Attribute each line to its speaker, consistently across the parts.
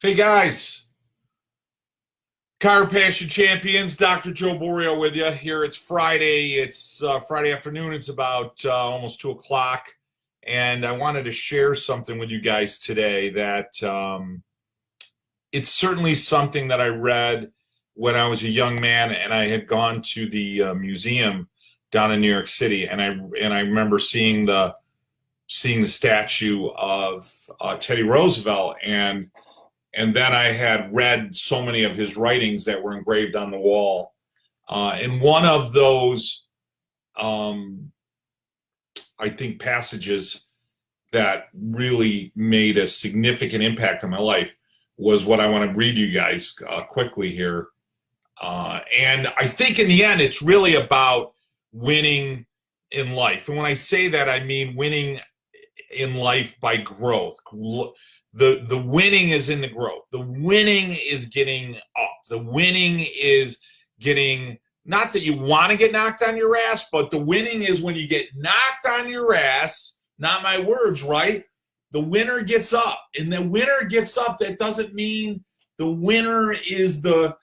Speaker 1: Hey guys, Chiropassion Champions, Dr. Joe Borio with you here. It's Friday. It's Friday afternoon. It's about almost 2 o'clock. And I wanted to share something with you guys today that it's certainly something that I read when I was a young man and I had gone to the museum down in New York City. And I remember seeing the statue of Teddy Roosevelt, and then I had read so many of his writings that were engraved on the wall. And one of those, I think, passages that really made a significant impact on my life was what I want to read you guys quickly here. And I think in the end, it's really about winning in life. And when I say that, I mean winning in life by growth. The winning is in the growth. The winning is getting up. The winning is getting, not that you want to get knocked on your ass, but the winning is when you get knocked on your ass, not my words, right? The winner gets up. And the winner gets up, that doesn't mean the winner is the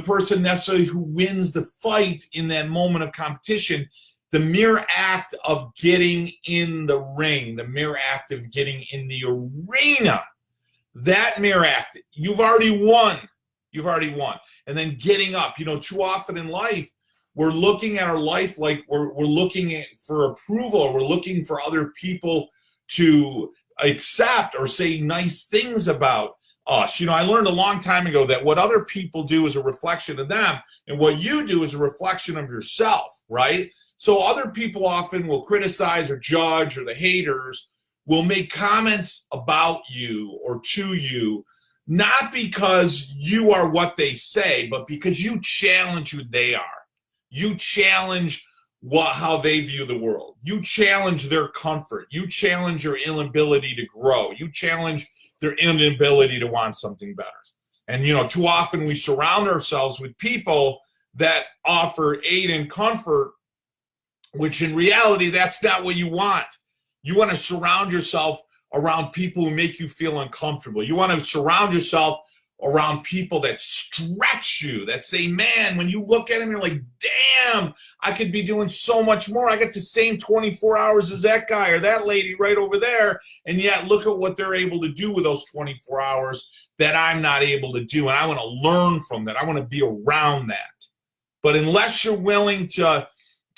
Speaker 1: person necessarily who wins the fight in that moment of competition. The mere act of getting in the ring, the mere act of getting in the arena, that mere act, you've already won. You've already won. And then getting up. Too often in life, we're looking at our life like we're looking for approval, or we're looking for other people to accept or say nice things about us. I learned a long time ago that what other people do is a reflection of them, and what you do is a reflection of yourself, right? So other people often will criticize or judge, or the haters will make comments about you or to you, not because you are what they say, but because you challenge who they are. You challenge how they view the world. You challenge their comfort. You challenge your inability to grow. You challenge their inability to want something better. And, too often we surround ourselves with people that offer aid and comfort, which in reality, that's not what you want. You want to surround yourself around people who make you feel uncomfortable. You want to surround yourself around people that stretch you, that say, man, when you look at them, you're like, damn, I could be doing so much more. I got the same 24 hours as that guy or that lady right over there. And yet look at what they're able to do with those 24 hours that I'm not able to do. And I want to learn from that. I want to be around that. But unless you're willing to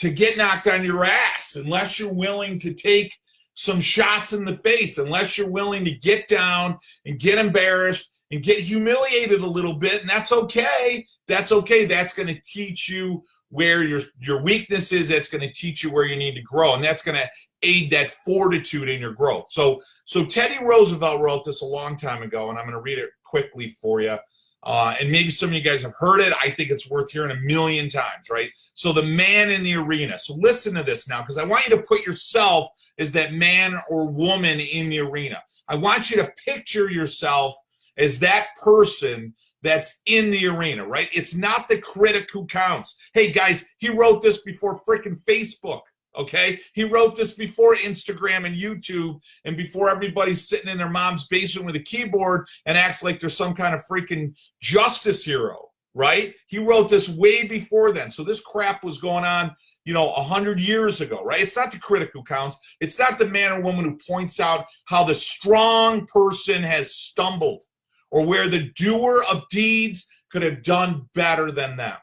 Speaker 1: get knocked on your ass, unless you're willing to take some shots in the face, unless you're willing to get down and get embarrassed and get humiliated a little bit, and that's okay. That's okay. That's going to teach you where your weakness is. That's going to teach you where you need to grow, and that's going to aid that fortitude in your growth. So Teddy Roosevelt wrote this a long time ago, and I'm going to read it quickly for you. And maybe some of you guys have heard it. I think it's worth hearing 1,000,000 times, right? So the man in the arena. So listen to this now, because I want you to put yourself as that man or woman in the arena. I want you to picture yourself as that person that's in the arena, right? It's not the critic who counts. Hey, guys, he wrote this before freaking Facebook, okay? He wrote this before Instagram and YouTube, and before everybody's sitting in their mom's basement with a keyboard and acts like they're some kind of freaking justice hero, right? He wrote this way before then. So this crap was going on, 100 years ago, right? It's not the critic who counts. It's not the man or woman who points out how the strong person has stumbled, or where the doer of deeds could have done better than them.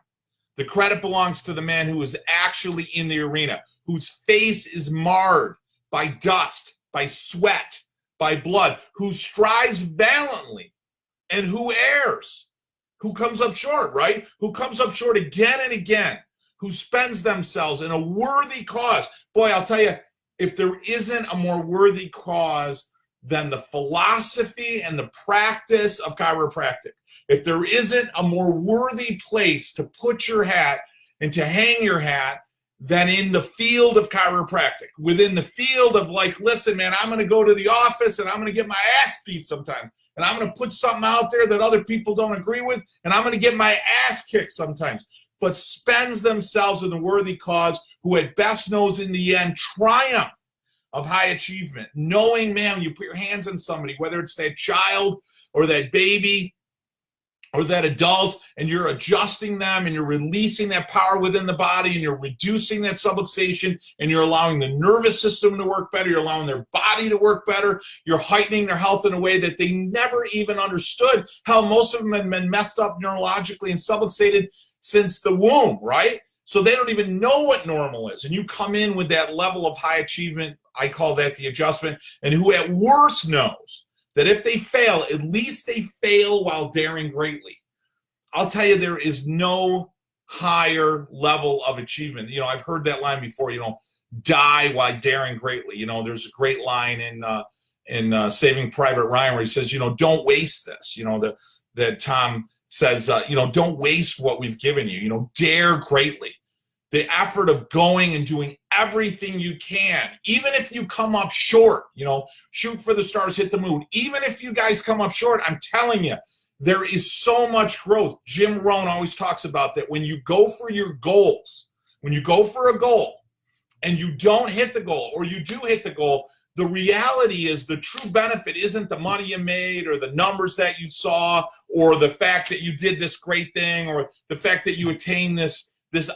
Speaker 1: The credit belongs to the man who is actually in the arena, whose face is marred by dust, by sweat, by blood, who strives valiantly, and who errs, who comes up short, right? Who comes up short again and again, who spends themselves in a worthy cause. Boy, I'll tell you, if there isn't a more worthy cause than the philosophy and the practice of chiropractic, if there isn't a more worthy place to put your hat and to hang your hat than in the field of chiropractic, within the field of like, listen, man, I'm going to go to the office and I'm going to get my ass beat sometimes. And I'm going to put something out there that other people don't agree with. And I'm going to get my ass kicked sometimes. But spends themselves in the worthy cause, who at best knows in the end triumph of high achievement. Knowing, man, you put your hands on somebody, whether it's that child or that baby or that adult, and you're adjusting them and you're releasing that power within the body and you're reducing that subluxation and you're allowing the nervous system to work better, you're allowing their body to work better, you're heightening their health in a way that they never even understood. How most of them have been messed up neurologically and subluxated since the womb, right? So they don't even know what normal is. And you come in with that level of high achievement, I call that the adjustment, and who at worst knows that if they fail, at least they fail while daring greatly. I'll tell you, there is no higher level of achievement. You know, I've heard that line before, you know, die while daring greatly. You know, there's a great line in Saving Private Ryan where he says, you know, don't waste this. You know, that Tom says, you know, don't waste what we've given you. You know, dare greatly. The effort of going and doing everything you can, even if you come up short, you know, shoot for the stars, hit the moon. Even if you guys come up short, I'm telling you, there is so much growth. Jim Rohn always talks about that. When you go for your goals, when you go for a goal and you don't hit the goal, or you do hit the goal, the reality is the true benefit isn't the money you made or the numbers that you saw or the fact that you did this great thing or the fact that you attained this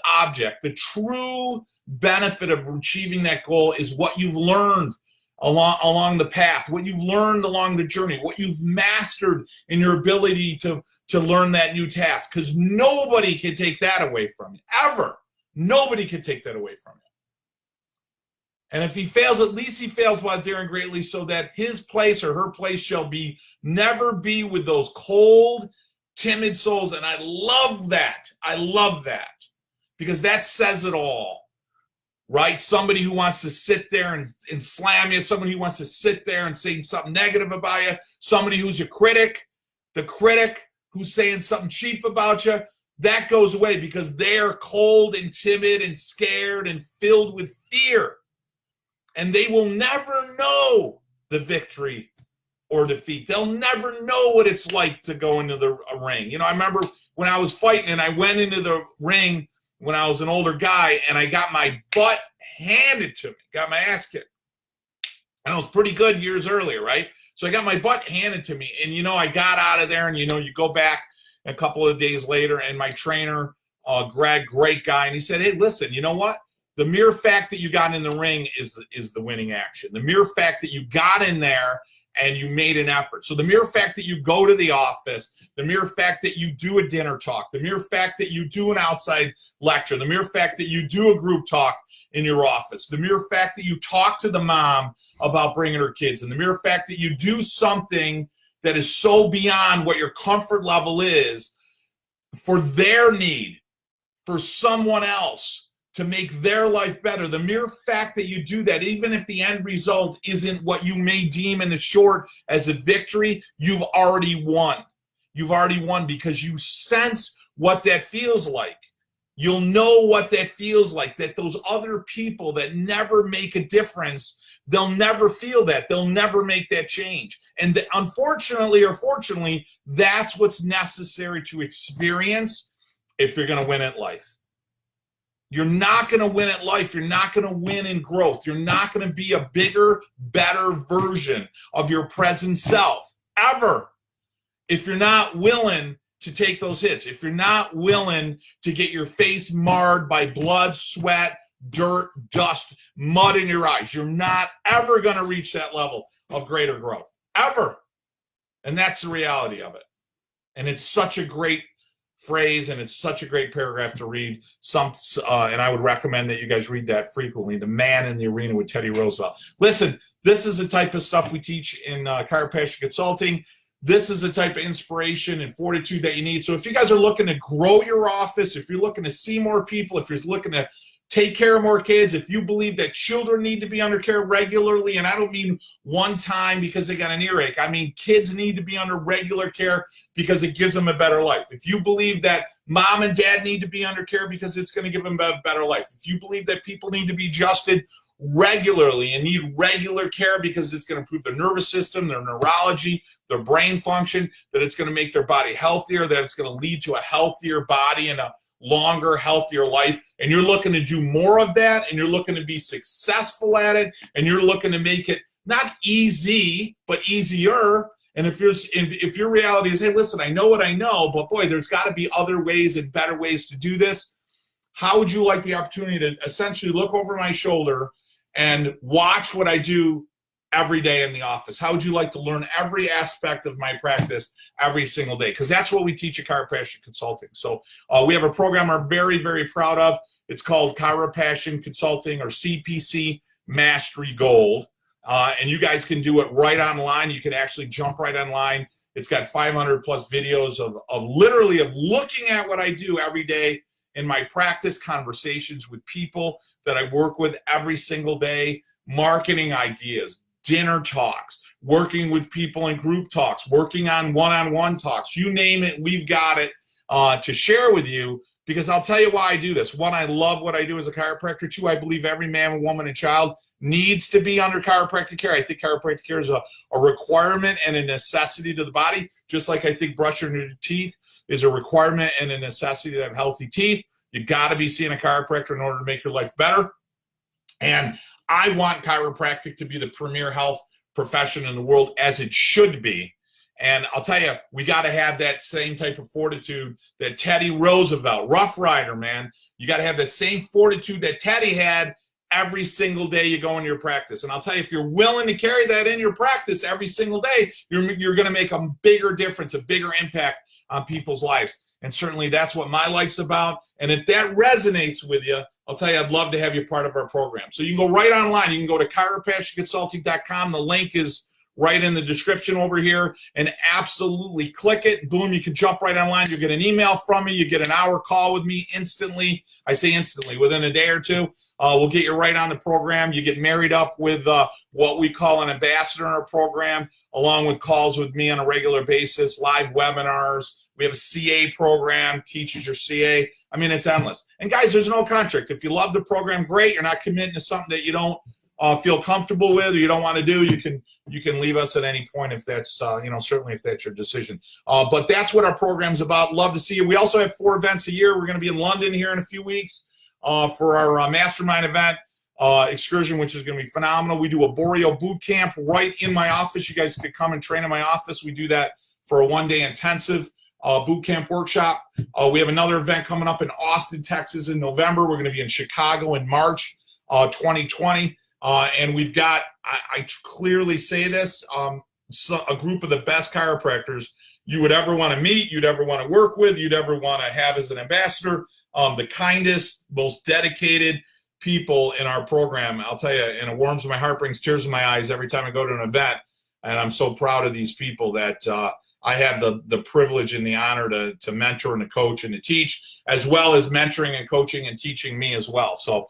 Speaker 1: object. The true benefit of achieving that goal is what you've learned along the path, what you've learned along the journey, what you've mastered in your ability to learn that new task, because nobody can take that away from you, ever. Nobody can take that away from you. And if he fails, at least he fails while daring greatly, so that his place or her place shall never be with those cold, timid souls. And I love that. I love that. Because that says it all, right? Somebody who wants to sit there and slam you, somebody who wants to sit there and say something negative about you, somebody who's a critic, the critic who's saying something cheap about you, that goes away because they're cold and timid and scared and filled with fear. And they will never know the victory or defeat. They'll never know what it's like to go into a ring. You know, I remember when I was fighting and I went into the ring when I was an older guy, and I got my butt handed to me, got my ass kicked. And I was pretty good years earlier, right? So I got my butt handed to me, and, you know, I got out of there, and, you know, you go back a couple of days later, and my trainer, Greg, great guy, and he said, hey, listen, you know what? The mere fact that you got in the ring is the winning action. The mere fact that you got in there and you made an effort. So the mere fact that you go to the office, the mere fact that you do a dinner talk, the mere fact that you do an outside lecture, the mere fact that you do a group talk in your office, the mere fact that you talk to the mom about bringing her kids, and the mere fact that you do something that is so beyond what your comfort level is for their need, for someone else, to make their life better. The mere fact that you do that, even if the end result isn't what you may deem in the short as a victory, you've already won. You've already won because you sense what that feels like. You'll know what that feels like, that those other people that never make a difference, they'll never feel that. They'll never make that change. And unfortunately or fortunately, that's what's necessary to experience if you're going to win at life. You're not going to win at life. You're not going to win in growth. You're not going to be a bigger, better version of your present self, ever, if you're not willing to take those hits, if you're not willing to get your face marred by blood, sweat, dirt, dust, mud in your eyes. You're not ever going to reach that level of greater growth, ever. And that's the reality of it. And it's such a great phrase, and it's such a great paragraph to read. And I would recommend that you guys read that frequently. The Man in the Arena with Teddy Roosevelt. Listen, this is the type of stuff we teach in Chiropassion Consulting. This is the type of inspiration and fortitude that you need. So if you guys are looking to grow your office, if you're looking to see more people, if you're looking to take care of more kids, if you believe that children need to be under care regularly, and I don't mean one time because they got an earache. I mean kids need to be under regular care because it gives them a better life. If you believe that mom and dad need to be under care because it's going to give them a better life. If you believe that people need to be adjusted regularly and need regular care because it's going to improve their nervous system, their neurology, their brain function, that it's going to make their body healthier, that it's going to lead to a healthier body and a longer, healthier life, and you're looking to do more of that, and you're looking to be successful at it, and you're looking to make it not easy, but easier. And if your reality is, hey, listen, I know what I know, but boy, there's got to be other ways and better ways to do this. How would you like the opportunity to essentially look over my shoulder and watch what I do every day in the office? How would you like to learn every aspect of my practice every single day? Because that's what we teach at Chiropassion Consulting. So we have a program we're very, very proud of. It's called Chiropassion Consulting, or CPC Mastery Gold. And you guys can do it right online. You can actually jump right online. It's got 500 plus videos of looking at what I do every day in my practice, conversations with people that I work with every single day, marketing ideas, dinner talks, working with people in group talks, working on one-on-one talks, you name it, we've got it to share with you, because I'll tell you why I do this. One, I love what I do as a chiropractor. Two, I believe every man, woman, and child needs to be under chiropractic care. I think chiropractic care is a requirement and a necessity to the body, just like I think brushing your teeth is a requirement and a necessity to have healthy teeth. You got to be seeing a chiropractor in order to make your life better. And I want chiropractic to be the premier health profession in the world, as it should be. And I'll tell you, we got to have that same type of fortitude that Teddy Roosevelt, Rough Rider, man. You got to have that same fortitude that Teddy had every single day you go into your practice. And I'll tell you, if you're willing to carry that in your practice every single day, you're going to make a bigger difference, a bigger impact on people's lives. And certainly that's what my life's about. And if that resonates with you, I'll tell you, I'd love to have you part of our program. So you can go right online. You can go to chiropassionconsulting.com. The link is right in the description over here, and absolutely click it. Boom, you can jump right online. You get an email from me. You get an hour call with me instantly. I say instantly, within a day or two. We'll get you right on the program. You get married up with what we call an ambassador in our program, along with calls with me on a regular basis, live webinars. We have a CA program, teaches your CA. I mean, it's endless. And guys, there's no contract. If you love the program, great. You're not committing to something that you don't feel comfortable with or you don't want to do, you can leave us at any point if that's, certainly if that's your decision. But that's what our program's about. Love to see you. We also have 4 events a year. We're going to be in London here in a few weeks for our mastermind event excursion, which is going to be phenomenal. We do a Borio boot camp right in my office. You guys could come and train in my office. We do that for a 1-day intensive boot camp workshop. We have another event coming up in Austin, Texas in November. We're going to be in Chicago in March 2020. And we've got, I clearly say this, a group of the best chiropractors you would ever want to meet, you'd ever want to work with, you'd ever want to have as an ambassador, the kindest, most dedicated people in our program. I'll tell you, and it warms my heart, brings tears in my eyes every time I go to an event. And I'm so proud of these people that I have the privilege and the honor to mentor and to coach and to teach, as well as mentoring and coaching and teaching me as well. So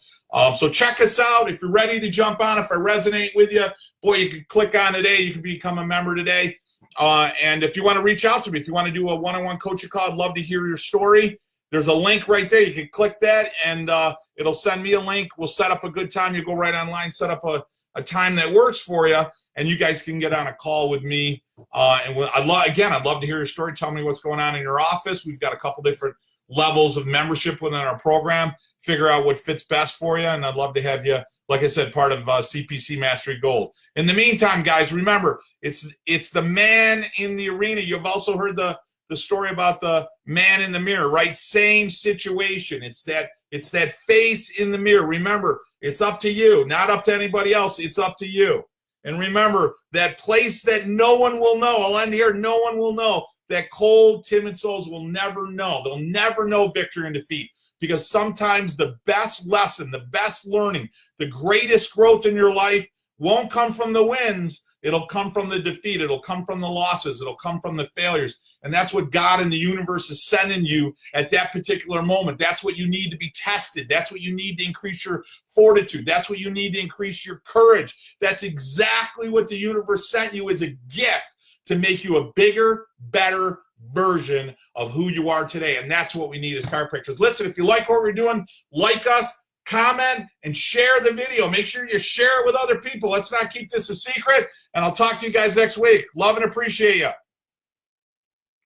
Speaker 1: check us out. If you're ready to jump on, if I resonate with you, boy, you can click on today. You can become a member today. And if you want to reach out to me, if you want to do a one-on-one coaching call, I'd love to hear your story. There's a link right there. You can click that, and it'll send me a link. We'll set up a good time. You go right online, set up a time that works for you, and you guys can get on a call with me. And I'd love to hear your story. Tell me what's going on in your office. We've got a couple different levels of membership within our program. Figure out what fits best for you, and I'd love to have you, like I said, part of CPC Mastery Gold. In the meantime, guys, remember, it's the man in the arena. You've also heard the story about the man in the mirror, right? Same situation. It's that face in the mirror. Remember, it's up to you, not up to anybody else. It's up to you. And remember, that place that no one will know, I'll end here, no one will know, that cold, timid souls will never know. They'll never know victory and defeat. Because sometimes the best lesson, the best learning, the greatest growth in your life won't come from the wins. It'll come from the defeat. It'll come from the losses. It'll come from the failures. And that's what God and the universe is sending you at that particular moment. That's what you need to be tested. That's what you need to increase your fortitude. That's what you need to increase your courage. That's exactly what the universe sent you as a gift to make you a bigger, better version of who you are today. And that's what we need as chiropractors. Listen, if you like what we're doing, like us, comment, and share the video. Make sure you share it with other people. Let's not keep this a secret. And I'll talk to you guys next week. Love and appreciate you.